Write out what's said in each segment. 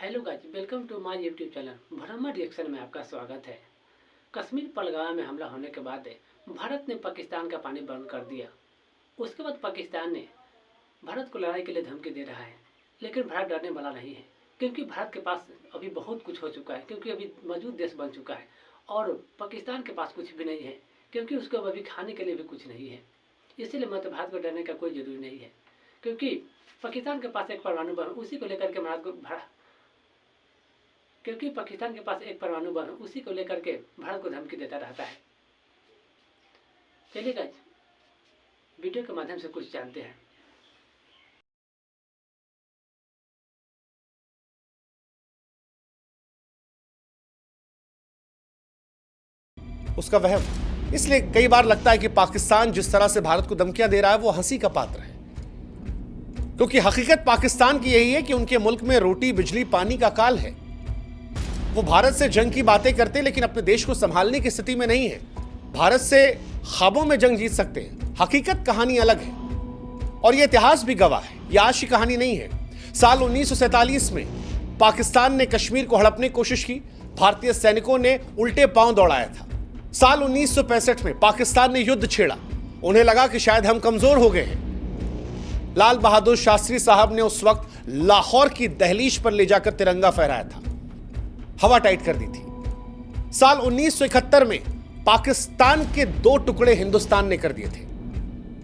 Hello guys, welcome to my YouTube channel Bharamma reaction में आपका स्वागत है। कश्मीर पहलगाम में हमला होने के बाद भारत ने पाकिस्तान का पानी बंद कर दिया। उसके बाद पाकिस्तान ने भारत को लड़ाई के लिए धमकी दे रहा है, लेकिन भारत डरने वाला नहीं है, क्योंकि भारत के पास अभी बहुत कुछ हो चुका है, क्योंकि अभी मौजूद देश बन चुका है। और पाकिस्तान के पास कुछ भी नहीं है, क्योंकि उसको अभी खाने के लिए भी कुछ नहीं है। इसीलिए मतलब भारत को डरने का कोई ज़रूरी नहीं है, क्योंकि पाकिस्तान के पास एक परमाणु बम उसी को लेकर के क्योंकि पाकिस्तान के पास एक परमाणु बम उसी को लेकर के भारत को धमकी देता रहता है। चलिए गाइस, वीडियो के माध्यम से कुछ जानते हैं। उसका वहम। इसलिए कई बार लगता है कि पाकिस्तान जिस तरह से भारत को धमकियां दे रहा है वो हंसी का पात्र है, क्योंकि हकीकत पाकिस्तान की यही है कि उनके मुल्क में रोटी बिजली पानी का काल है। वो भारत से जंग की बातें करते हैं, लेकिन अपने देश को संभालने की स्थिति में नहीं है। भारत से ख्वाबों में जंग जीत सकते हैं, हकीकत कहानी अलग है और यह इतिहास भी गवाह है, यह आज की कहानी नहीं है। साल 1947 में पाकिस्तान ने कश्मीर को हड़पने की कोशिश की, भारतीय सैनिकों ने उल्टे पांव दौड़ाया था। साल 1965 में पाकिस्तान ने युद्ध छेड़ा, उन्हें लगा कि शायद हम कमजोर हो गए हैं। लाल बहादुर शास्त्री साहब ने उस वक्त लाहौर की दहलीज पर ले जाकर तिरंगा फहराया था, हवा टाइट कर दी थी। साल 1971 में पाकिस्तान के 2 टुकड़े हिंदुस्तान ने कर दिए थे।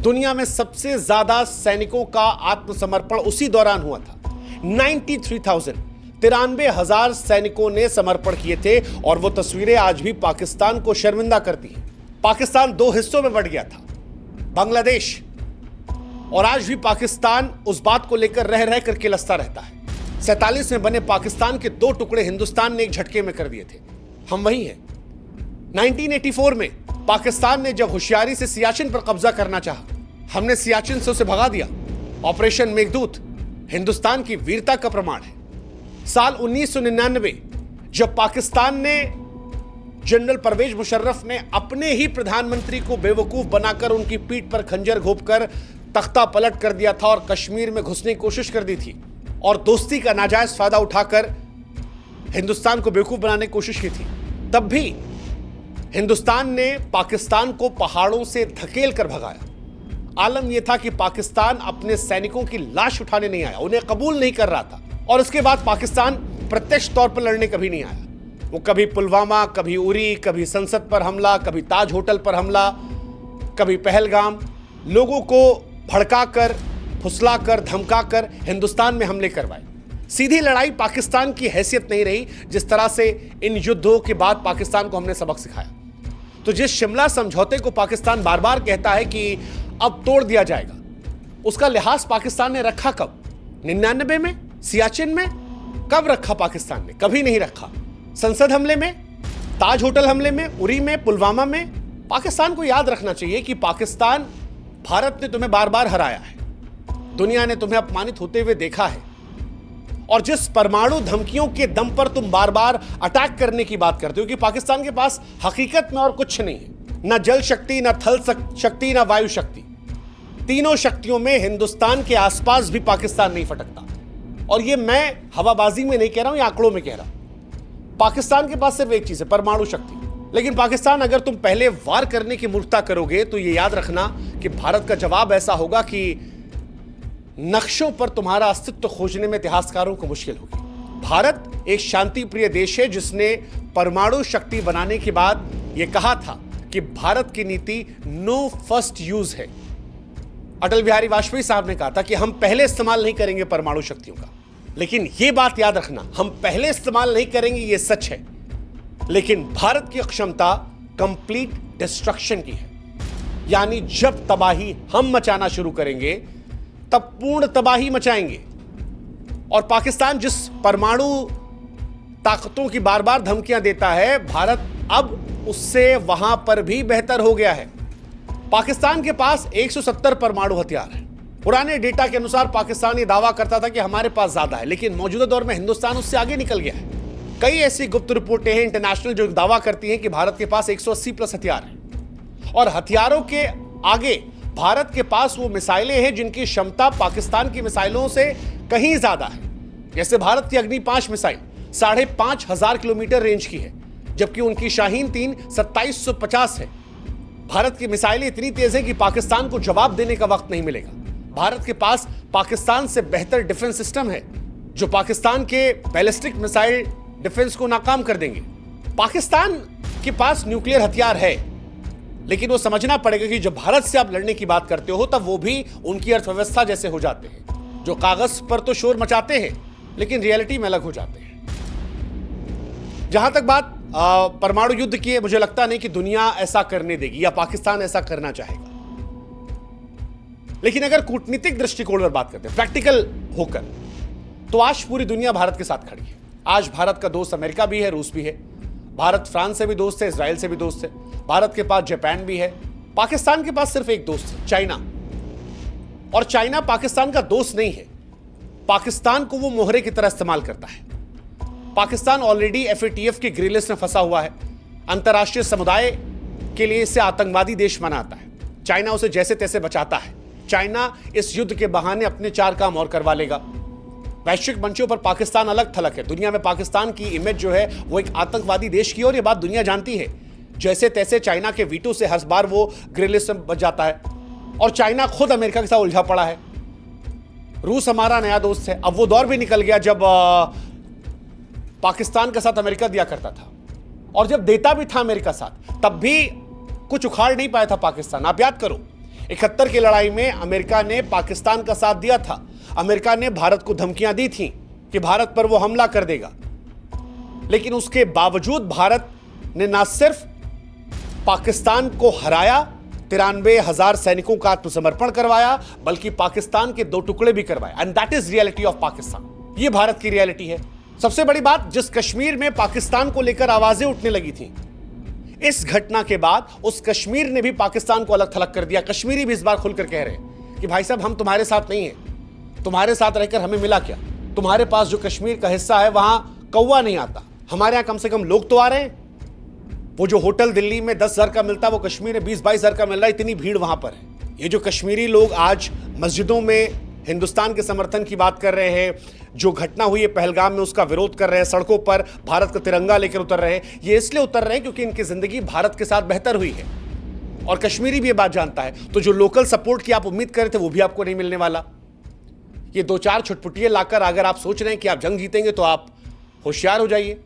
दुनिया में सबसे ज्यादा सैनिकों का आत्मसमर्पण उसी दौरान हुआ था। 93,000 सैनिकों ने समर्पण किए थे और वो तस्वीरें आज भी पाकिस्तान को शर्मिंदा करती हैं। पाकिस्तान 2 हिस्सों में बढ़ गया था, बांग्लादेश, और आज भी पाकिस्तान उस बात को लेकर रह रह कर किलसता रहता है। 47 में बने पाकिस्तान के 2 टुकड़े हिंदुस्तान ने एक झटके में कर दिए थे। हम वही हैं। 1984 में पाकिस्तान ने जब होशियारी से सियाचिन पर कब्जा करना चाहा, हमने सियाचिन से उसे भगा दिया। ऑपरेशन मेघदूत हिंदुस्तान की वीरता का प्रमाण है। साल 1999 जब पाकिस्तान ने जनरल परवेज मुशर्रफ ने अपने ही प्रधानमंत्री को बेवकूफ बनाकर उनकी पीठ पर खंजर घोंपकर तख्ता पलट कर दिया था और कश्मीर में घुसने की कोशिश कर दी थी और दोस्ती का नाजायज फायदा उठाकर हिंदुस्तान को बेवकूफ बनाने की कोशिश की थी, तब भी हिंदुस्तान ने पाकिस्तान को पहाड़ों से धकेल कर भगाया। आलम यह था कि पाकिस्तान अपने सैनिकों की लाश उठाने नहीं आया, उन्हें कबूल नहीं कर रहा था। और इसके बाद पाकिस्तान प्रत्यक्ष तौर पर लड़ने कभी नहीं आया। वो कभी पुलवामा, कभी उरी, कभी संसद पर हमला, कभी ताज होटल पर हमला, कभी पहलगाम, लोगों को भड़काकर, फुसलाकर, धमकाकर हिंदुस्तान में हमले करवाए। सीधी लड़ाई पाकिस्तान की हैसियत नहीं रही, जिस तरह से इन युद्धों के बाद पाकिस्तान को हमने सबक सिखाया। तो जिस शिमला समझौते को पाकिस्तान बार बार कहता है कि अब तोड़ दिया जाएगा, उसका लिहाज पाकिस्तान ने रखा कब? 99 में, सियाचिन में? कब रखा पाकिस्तान ने? कभी नहीं रखा। संसद हमले में, ताज होटल हमले में, उरी में, पुलवामा में। पाकिस्तान को याद रखना चाहिए कि पाकिस्तान, भारत ने तुम्हें बार बार हराया है, दुनिया ने तुम्हें अपमानित होते हुए देखा है, और जिस परमाणु धमकियों के दम पर तुम बार बार अटैक करने की बात करते हो कि पाकिस्तान के पास हकीकत में और कुछ नहीं है, ना जल शक्ति, ना थल शक्ति, ना वायु शक्ति। तीनों शक्तियों में हिंदुस्तान के आसपास भी पाकिस्तान नहीं फटकता। और ये मैं हवाबाजी में नहीं कह रहा हूं, ये आंकड़ों में कह रहा हूं। पाकिस्तान के पास सिर्फ एक चीज है, परमाणु शक्ति। लेकिन पाकिस्तान, अगर तुम पहले वार करने की मूर्खता करोगे तो ये याद रखना कि भारत का जवाब ऐसा होगा कि नक्शों पर तुम्हारा अस्तित्व खोजने में इतिहासकारों को मुश्किल होगी। भारत एक शांति प्रिय देश है जिसने परमाणु शक्ति बनाने के बाद यह कहा था कि भारत की नीति नो फर्स्ट यूज है। अटल बिहारी वाजपेयी साहब ने कहा था कि हम पहले इस्तेमाल नहीं करेंगे परमाणु शक्तियों का। लेकिन यह बात याद रखना, हम पहले इस्तेमाल नहीं करेंगे, यह सच है, लेकिन भारत की क्षमता कंप्लीट डिस्ट्रक्शन की है। यानी जब तबाही हम मचाना शुरू करेंगे तब पूर्ण तबाही मचाएंगे। और पाकिस्तान जिस परमाणु ताकतों की बार बार धमकियां देता है, भारत अब उससे वहां पर भी बेहतर हो गया है। पाकिस्तान के पास 170 परमाणु हथियार है। पुराने डेटा के अनुसार पाकिस्तान ये दावा करता था कि हमारे पास ज्यादा है, लेकिन मौजूदा दौर में हिंदुस्तान उससे आगे निकल गया है। कई ऐसी गुप्त रिपोर्टें हैं इंटरनेशनल जो दावा करती हैं कि भारत के पास 180 प्लस हथियार हैं। और हथियारों के आगे भारत के पास वो मिसाइलें हैं जिनकी क्षमता पाकिस्तान की मिसाइलों से कहीं ज्यादा है। जैसे भारत की अग्नि 5 मिसाइल 5,500 किलोमीटर रेंज की है, जबकि उनकी शाहीन 3 2750 है। भारत की मिसाइलें इतनी तेज है कि पाकिस्तान को जवाब देने का वक्त नहीं मिलेगा। भारत के पास पाकिस्तान से बेहतर डिफेंस सिस्टम है जो पाकिस्तान के बैलिस्टिक मिसाइल डिफेंस को नाकाम कर देंगे। पाकिस्तान के पास न्यूक्लियर हथियार है, लेकिन वो समझना पड़ेगा कि जब भारत से आप लड़ने की बात करते हो तब वो भी उनकी अर्थव्यवस्था जैसे हो जाते हैं, जो कागज पर तो शोर मचाते हैं लेकिन रियलिटी में अलग हो जाते हैं। जहां तक बात परमाणु युद्ध की है, मुझे लगता नहीं कि दुनिया ऐसा करने देगी या पाकिस्तान ऐसा करना चाहेगा। लेकिन अगर कूटनीतिक दृष्टिकोण पर बात करते हैं, प्रैक्टिकल होकर, तो आज पूरी दुनिया भारत के साथ खड़ी है। आज भारत का दोस्त अमेरिका भी है, रूस भी है। भारत फ्रांस से भी दोस्त है, इजराइल से भी दोस्त है। भारत के पास जापान भी है। पाकिस्तान के पास सिर्फ एक दोस्त है, चाइना। और चाइना पाकिस्तान का दोस्त नहीं है। पाकिस्तान को वो मोहरे की तरह इस्तेमाल करता है। पाकिस्तान ऑलरेडी FATF की ग्रे लिस्ट में फंसा हुआ है। अंतर्राष्ट्रीय समुदाय के लिए इसे आतंकवादी देश मानता है। चाइना उसे जैसे तैसे बचाता है। चाइना इस युद्ध के बहाने अपने 4 काम और करवा लेगा। वैश्विक मंचों पर पाकिस्तान अलग थलग है। दुनिया में पाकिस्तान की इमेज जो है वो एक आतंकवादी देश की, और ये बात दुनिया जानती है। जैसे तैसे चाइना के वीटो से हर बार वो ग्रे लिस्ट में बच जाता है, और चाइना खुद अमेरिका के साथ उलझा पड़ा है। रूस हमारा नया दोस्त है। अब वो दौर भी निकल गया जब पाकिस्तान के साथ अमेरिका दिया करता था, और जब देता भी था अमेरिका साथ, तब भी कुछ उखाड़ नहीं पाया था पाकिस्तान। आप याद करो, 71 की लड़ाई में अमेरिका ने पाकिस्तान का साथ दिया था। अमेरिका ने भारत को धमकियां दी थी कि भारत पर वो हमला कर देगा, लेकिन उसके बावजूद भारत ने ना सिर्फ पाकिस्तान को हराया, 93,000 सैनिकों का आत्मसमर्पण करवाया, बल्कि पाकिस्तान के 2 टुकड़े भी करवाए। And that is reality of Pakistan. ये भारत की रियलिटी है। सबसे बड़ी बात, जिस कश्मीर में पाकिस्तान को लेकर आवाजें उठने लगी थी, इस घटना के बाद उस कश्मीर ने भी पाकिस्तान को अलग थलग कर दिया। कश्मीरी भी इस बार खुलकर कह रहे हैं कि भाई साहब, हम तुम्हारे साथ नहीं हैं। तुम्हारे साथ रहकर हमें मिला क्या? तुम्हारे पास जो कश्मीर का हिस्सा है वहां कौवा नहीं आता। हमारे यहां कम से कम लोग तो आ रहे हैं। वो जो होटल दिल्ली में 10,000 का मिलता है, वो कश्मीर में 20-22,000 का मिल रहा है। इतनी भीड़ वहां पर है। ये जो कश्मीरी लोग आज मस्जिदों में हिंदुस्तान के समर्थन की बात कर रहे हैं, जो घटना हुई है पहलगाम में उसका विरोध कर रहे हैं, सड़कों पर भारत का तिरंगा लेकर उतर रहे हैं, ये इसलिए उतर रहे हैं क्योंकि इनकी जिंदगी भारत के साथ बेहतर हुई है। और कश्मीरी भी ये बात जानता है। तो जो लोकल सपोर्ट की आप उम्मीद कर रहे थे, वो भी आपको नहीं मिलने वाला। ये 2-4 छुटपुटिये लाकर अगर आप सोच रहे हैं कि आप जंग जीतेंगे, तो आप होशियार हो जाइए।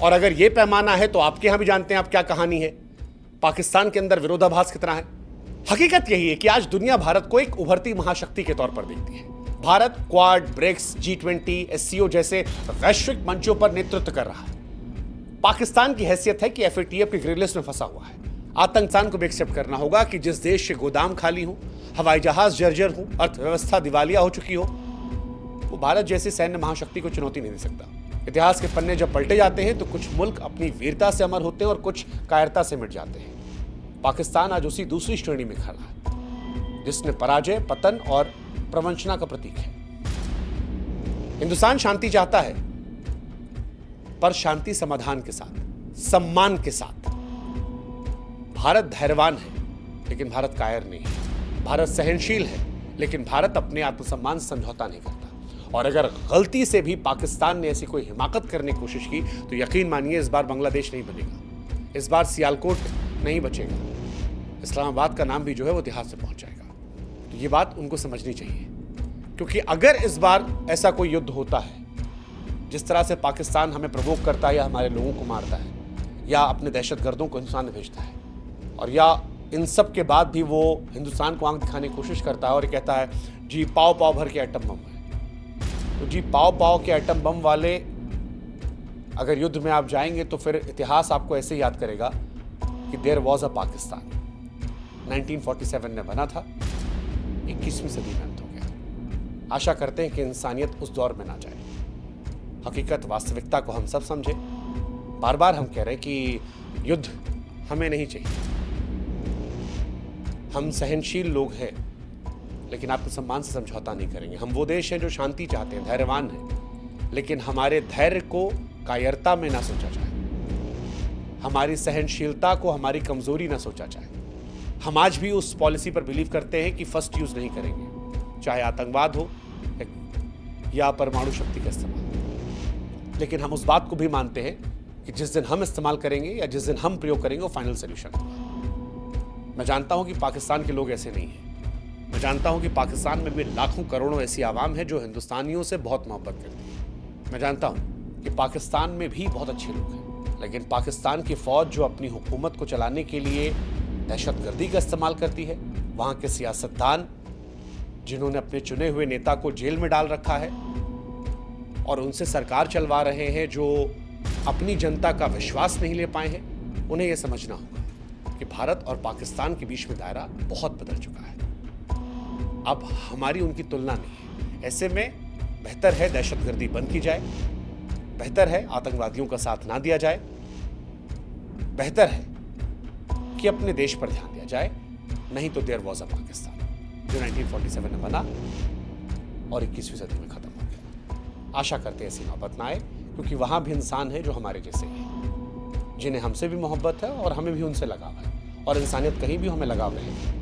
और अगर ये पैमाना है, तो आपके यहां भी जानते हैं आप क्या कहानी है। पाकिस्तान के अंदर विरोधाभास कितना है। हकीकत यही है कि आज दुनिया भारत को एक उभरती महाशक्ति के तौर पर देखती है। Bharat quad, BRICS, G20, SCO जैसे वैश्विक मंचों पर नेतृत्व कर रहा है। पाकिस्तान की हैसियत है कि FATF की ग्रे लिस्ट में फंसा हुआ है। आतंकवाद को भी एक्सेप्ट करना होगा कि जिस देश के गोदाम खाली हो, हवाई जहाज जर्जर हो, अर्थव्यवस्था दिवालिया हो चुकी हो, वो भारत जैसी सैन्य महाशक्ति को चुनौती नहीं दे सकता। इतिहास के पन्ने जब पलटे जाते हैं तो कुछ मुल्क अपनी वीरता से अमर होते हैं और कुछ कायरता से मिट जाते हैं। पाकिस्तान आज उसी दूसरी श्रेणी में खड़ा है, जिसने पराजय, पतन और प्रवंचना का प्रतीक है। हिंदुस्तान शांति चाहता है, पर शांति समाधान के साथ, सम्मान के साथ। भारत धैर्यवान है, लेकिन भारत कायर नहीं है। भारत सहनशील है, लेकिन भारत अपने आत्मसम्मान से समझौता नहीं करता। और अगर गलती से भी पाकिस्तान ने ऐसी कोई हिमाकत करने की कोशिश की, तो यकीन मानिए इस बार बांग्लादेश नहीं बनेगा, इस बार सियालकोट नहीं बचेगा, इस्लामाबाद का नाम भी जो है वो इतिहास में पहुंच जाएगा। तो ये बात उनको समझनी चाहिए, क्योंकि अगर इस बार ऐसा कोई युद्ध होता है, जिस तरह से पाकिस्तान हमें प्रवोक करता है या हमारे लोगों को मारता है, या अपने दहशतगर्दों को हिंदुस्तान में भेजता है, और या इन सब के बाद भी वो हिंदुस्तान को आंख दिखाने की कोशिश करता है और ये कहता है जी पाव पाव भर के एटम बम है, तो जी पाव पाव के एटम बम वाले अगर युद्ध में आप जाएंगे तो फिर इतिहास आपको ऐसे याद करेगा कि देयर वॉज अ पाकिस्तान। 1947 में बना था, 21वीं सदी में अंत हो गया। आशा करते हैं कि इंसानियत उस दौर में ना जाए। हकीकत, वास्तविकता को हम सब समझे। बार बार हम कह रहे हैं कि युद्ध हमें नहीं चाहिए। हम सहनशील लोग हैं, लेकिन आत्मसम्मान से समझौता नहीं करेंगे। हम वो देश हैं जो शांति चाहते हैं, धैर्यवान हैं, लेकिन हमारे धैर्य को कायरता में ना सोचा जाए, हमारी सहनशीलता को हमारी कमजोरी ना सोचा जाए। हम आज भी उस पॉलिसी पर बिलीव करते हैं कि फर्स्ट यूज नहीं करेंगे, चाहे आतंकवाद हो या परमाणु शक्ति का इस्तेमाल। लेकिन हम उस बात को भी मानते हैं कि जिस दिन हम इस्तेमाल करेंगे या जिस दिन हम प्रयोग करेंगे वो फाइनल सोल्यूशन होगा। मैं जानता हूं कि पाकिस्तान के लोग ऐसे नहीं हैं। मैं जानता हूं कि पाकिस्तान में भी लाखों करोड़ों ऐसी आवाम है जो हिंदुस्तानियों से बहुत मोहब्बत करती है। मैं जानता हूं कि पाकिस्तान में भी बहुत अच्छे लोग हैं, लेकिन पाकिस्तान की फौज जो अपनी हुकूमत को चलाने के लिए दहशतगर्दी का इस्तेमाल करती है, वहां के सियासतदान जिन्होंने अपने चुने हुए नेता को जेल में डाल रखा है और उनसे सरकार चलवा रहे हैं, जो अपनी जनता का विश्वास नहीं ले पाए हैं, उन्हें यह समझना होगा कि भारत और पाकिस्तान के बीच में दायरा बहुत बदल चुका है। अब हमारी उनकी तुलना नहीं है। ऐसे में बेहतर है दहशतगर्दी बंद की जाए, बेहतर है आतंकवादियों का साथ ना दिया जाए, बेहतर है कि अपने देश पर ध्यान दिया जाए। नहीं तो देयर वॉज अ पाकिस्तान जो 1947 में बना और 21वीं सदी में खत्म हो गया। आशा करते हैं ऐसी नौबत ना आए, क्योंकि वहां भी इंसान है जो हमारे जैसे हैं, जिन्हें हमसे भी मोहब्बत है और हमें भी उनसे लगाव है, और इंसानियत कहीं भी हमें लगाव रहेगी।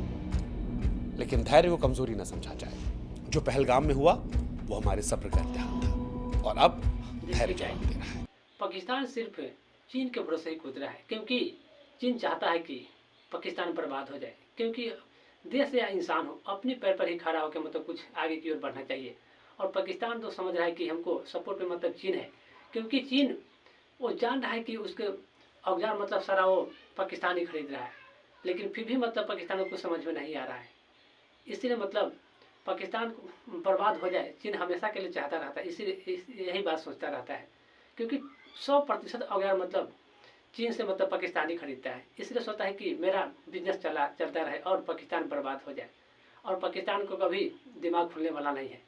लेकिन धैर्य को कमजोरी न समझा जाए। जो पहलगाम में हुआ वो हमारे सब्र का इम्तिहान था, और अब धैर्य जवाब दे रहा है। पाकिस्तान सिर्फ चीन के भरोसे ही कूद रहा है, क्योंकि चीन चाहता है कि पाकिस्तान बर्बाद हो जाए, क्योंकि देश या इंसान हो अपने पैर पर ही खड़ा होकर मतलब कुछ आगे की ओर बढ़ना चाहिए। और पाकिस्तान तो समझ रहा है कि हमको सपोर्ट में मतलब चीन है, क्योंकि चीन वो जान रहा है कि उसके औजार मतलब सारा वो पाकिस्तान ही खरीद रहा है, लेकिन फिर भी मतलब पाकिस्तान को कुछ समझ में नहीं आ रहा है। इसलिए मतलब पाकिस्तान बर्बाद हो जाए चीन हमेशा के लिए चाहता रहता है, इसीलिए यही बात सोचता रहता है, क्योंकि 100% औजार मतलब चीन से मतलब पाकिस्तानी खरीदता है। इसलिए सोचता है कि मेरा बिजनेस चलता रहे और पाकिस्तान बर्बाद हो जाए, और पाकिस्तान को कभी दिमाग खुलने वाला नहीं है।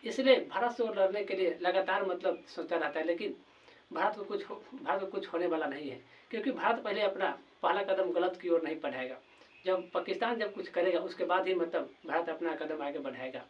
इसलिए भारत से लड़ने के लिए लगातार मतलब सोचता रहता है, लेकिन भारत को कुछ होने वाला नहीं है, क्योंकि भारत पहले अपना पहला कदम गलत की ओर नहीं बढ़ाएगा। जब पाकिस्तान कुछ करेगा उसके बाद ही मतलब भारत अपना कदम आगे बढ़ाएगा।